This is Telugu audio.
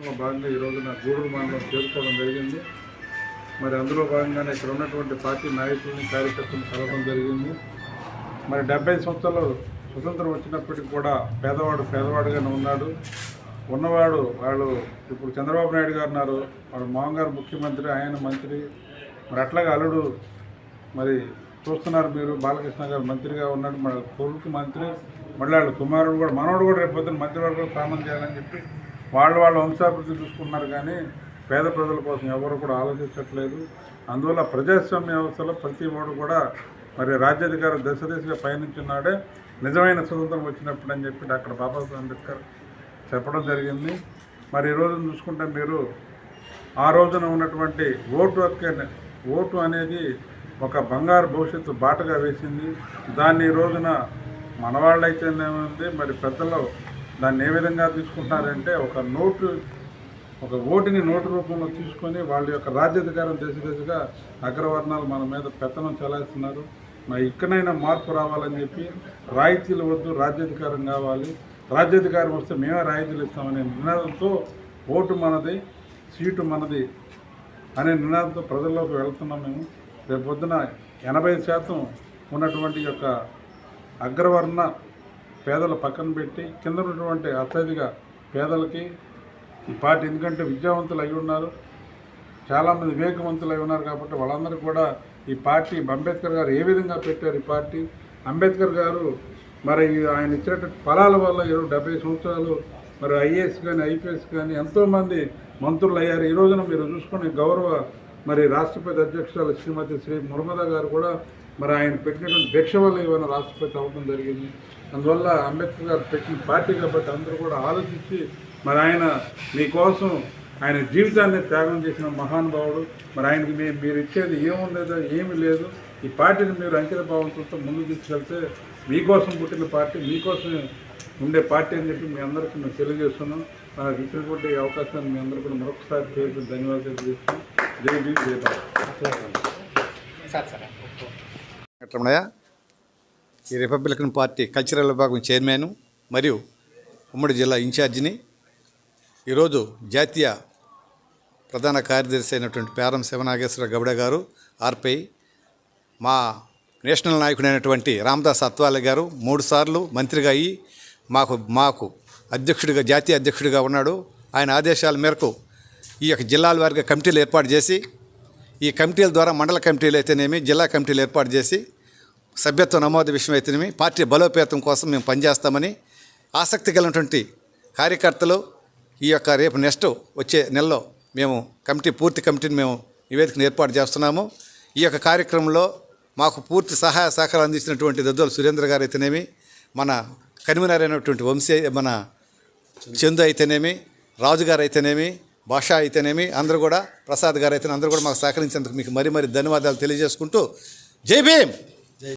కార్యక్రమంలో భాగంగా ఈ రోజున గూడూరు మండలం చేరుకోవడం జరిగింది. మరి అందులో భాగంగానే ఇక్కడ ఉన్నటువంటి పార్టీ నాయకులని కార్యకర్తలను కలవడం జరిగింది. మరి 70 సంవత్సరాలు స్వతంత్రం వచ్చినప్పటికీ కూడా పేదవాడుగానే ఉన్నాడు. ఉన్నవాడు వాళ్ళు ఇప్పుడు చంద్రబాబు నాయుడు గారు ఉన్నారు, వాళ్ళ మామగారు ముఖ్యమంత్రి, ఆయన మంత్రి, మరి అట్లాగే అల్లుడు మరి చూస్తున్నారు మీరు, బాలకృష్ణ గారు మంత్రిగా ఉన్నాడు, మన కొడుకు మంత్రి, మళ్ళీ వాళ్ళ కుమారుడు కూడా, మనోడు కూడా రేపు పొద్దున్న మంత్రివర్గం స్నానం చేయాలని చెప్పి వాళ్ళ వంశాభివృద్ధి చూసుకున్నారు. కానీ పేద ప్రజల కోసం ఎవరు కూడా ఆలోచించట్లేదు. అందువల్ల ప్రజాస్వామ్య వ్యవస్థలో ప్రతి వాడు కూడా మరి రాజ్యాధికారం దశగా పయనించున్నాడే నిజమైన స్వతంత్రం వచ్చినప్పుడు అని చెప్పి డాక్టర్ బాబాసాహెబ్ అంబేద్కర్ చెప్పడం జరిగింది. మరి ఈ రోజున చూసుకుంటే మీరు ఆ రోజున ఉన్నటువంటి ఓటు అనేది ఒక బంగారు భవిష్యత్తు బాటగా వేసింది. దాన్ని ఈ రోజున మనవాళ్ళైతేనేముంది, మరి పెద్దలు దాన్ని ఏ విధంగా తీసుకుంటున్నారంటే ఒక ఓటుని నోటు రూపంలో తీసుకొని వాళ్ళ యొక్క రాజ్యాధికారం దశగా అగ్రవర్ణాలు మన మీద పెత్తనం చెలాయిస్తున్నారు. మరి ఇక్కడైనా మార్పు రావాలని చెప్పి రాయితీలు వద్దు, రాజ్యాధికారం కావాలి, రాజ్యాధికారం వస్తే మేమే రాయితీలు ఇస్తామనే నినాదంతో ఓటు మనది, సీటు మనది అనే నినాదంతో ప్రజల్లోకి వెళ్తున్నాం. మేము రేపు పొద్దున 80% ఉన్నటువంటి యొక్క అగ్రవర్ణ పేదల పక్కన పెట్టి కింద ఉన్నటువంటి అత్యధిక పేదలకి ఈ పార్టీ, ఎందుకంటే విద్యావంతులు అయి ఉన్నారు, చాలామంది వివేకవంతులు అయి ఉన్నారు కాబట్టి వాళ్ళందరూ కూడా ఈ పార్టీ అంబేద్కర్ గారు ఏ విధంగా పెట్టారు ఈ పార్టీ, అంబేద్కర్ గారు మరి ఆయన ఇచ్చినటువంటి ఫలాల వల్ల 70 సంవత్సరాలు మరి ఐఏఎస్ కానీ ఐపీఎస్ కానీ ఎంతోమంది మంత్రులు అయ్యారు. ఈ రోజున మీరు చూసుకుని గౌరవ మరి రాష్ట్రపతి అధ్యక్షురాలు శ్రీమతి శ్రీ ముర్ముదా గారు కూడా మరి ఆయన పెట్టినటువంటి భిక్ష వల్ల ఇవన్న రాష్ట్రపతి అవ్వడం జరిగింది. అందువల్ల అంబేద్కర్ గారు పెట్టిన పార్టీ కాబట్టి అందరూ కూడా ఆలోచించి మరి ఆయన మీకోసం ఆయన జీవితాన్ని త్యాగం చేసిన మహానుభావుడు. మరి ఆయనకి మీరు ఇచ్చేది ఏముండేదో ఏమీ లేదు. ఈ పార్టీని మీరు అంకిత భావంతో ముందుకు తీసుకెళ్తే మీకోసం పుట్టిన పార్టీ, మీకోసం ఉండే పార్టీ అని చెప్పి మీ అందరికీ మేము తెలియజేస్తున్నాం. నాకు ఇచ్చినటువంటి అవకాశాన్ని మీ అందరూ కూడా మరొకసారి పేరు ధన్యవాదాలు తెలియజేస్తున్నాం. జై భీమ్, జై భారత్. ఈ రిపబ్లికన్ పార్టీ కల్చరల్ విభాగం చైర్మన్ మరియు ఉమ్మడి జిల్లా ఇన్ఛార్జిని. ఈరోజు జాతీయ ప్రధాన కార్యదర్శి అయినటువంటి పేరం శివనాగేశ్వర గౌడ గారు ఆర్పై, మా నేషనల్ నాయకుడైనటువంటి రామదాస్ అత్వాలే గారు 3 సార్లు మంత్రిగా అయ్యి మాకు అధ్యక్షుడిగా, జాతీయ అధ్యక్షుడిగా ఉన్నాడు. ఆయన ఆదేశాల మేరకు ఈ యొక్క జిల్లాల వారిగా కమిటీలు ఏర్పాటు చేసి, ఈ కమిటీల ద్వారా మండల కమిటీలు అయితేనేమి, జిల్లా కమిటీలు ఏర్పాటు చేసి సభ్యత్వ నమోదు విషయం అయితేనేమి పార్టీ బలోపేతం కోసం మేము పనిచేస్తామని ఆసక్తి కలిగినటువంటి కార్యకర్తలు ఈ యొక్క రేపు నెక్స్ట్ వచ్చే నెలలో మేము పూర్తి కమిటీని మేము నివేదికను ఏర్పాటు చేస్తున్నాము. ఈ యొక్క కార్యక్రమంలో మాకు పూర్తి సహాయ సహకారాలు అందించినటువంటి దద్దోల సురేంద్ర గారు అయితేనేమి, మన కన్వీనర్ అయినటువంటి మన చందు అయితేనేమి, రాజు గారు అయితేనేమి, భాషా అయితేనేమి, అందరూ కూడా ప్రసాద్ గారు అయితేనే అందరూ కూడా మాకు సహకరించేందుకు మీకు మరీ ధన్యవాదాలు తెలియజేసుకుంటూ జై భీమ్.